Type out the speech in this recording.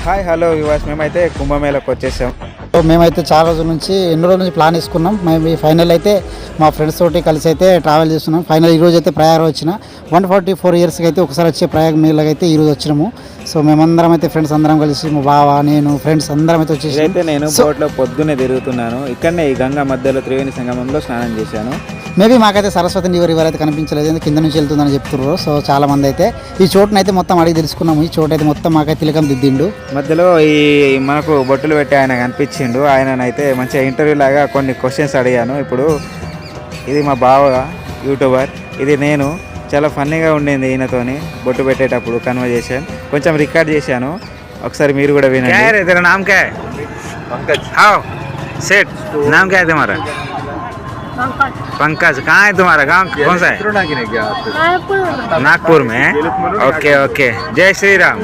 Hi hello వివాస్, మేమైతే కుంభమేళకు వచ్చేసాం. మేమైతే చాలా రోజుల నుంచి ఎన్నో రోజుల నుంచి ప్లాన్ వేసుకున్నాం. మేము ఫైనల్ అయితే మా ఫ్రెండ్స్ తోటి కలిసి అయితే ట్రావెల్ చేస్తున్నాం. ఫైనల్ ఈరోజు అయితే ప్రయాగ వచ్చిన 144 ఇయర్స్కి అయితే ఒకసారి వచ్చే ప్రయాగ మేళకి అయితే ఈరోజు వచ్చినాము. సో మేమందరం అయితే ఫ్రెండ్స్ అందరం కలిసి మా బావ నేను ఫ్రెండ్స్ అందరం అయితే వచ్చేసి అయితే నేను బోట్లో పొద్దున్నే తిరుగుతున్నాను. ఇక్కడనే ఈ గంగా మధ్యలో త్రివేణి సంగమంలో స్నానం చేశాను. మేబీ మాకైతే సరస్వతి రివర్ అయితే కనిపించలేదు, ఎందుకు కింద నుంచి వెళ్తుందని చెప్తున్నారు. సో చాలా మంది అయితే ఈ చోటునైతే మొత్తం అడిగి తెలుసుకున్నాము. ఈ చోటు అయితే మొత్తం మాకైతే తిలకం దిద్దిండు. మధ్యలో ఈ మనకు బొట్టులు పెట్టి ఆయన కనిపించిండు. ఆయననైతే మంచిగా ఇంటర్వ్యూ లాగా కొన్ని క్వశ్చన్స్ అడిగాను. ఇప్పుడు ఇది మా బావ యూట్యూబర్, ఇది నేను. చాలా ఫన్నీగా ఉండింది ఈయనతోని బొట్టు పెట్టేటప్పుడు కన్వర్జేషన్ కొంచెం రికార్డ్ చేశాను. ఒకసారి మీరు కూడా వినండి. तेरा नाम क्या है? पंकज. हाँ सेठ, नाम क्या है तुम्हारा? पंकज. कहाँ है तुम्हारा गांव, कौन सा है? नागपुर में. ओके ओके, जय श्री राम.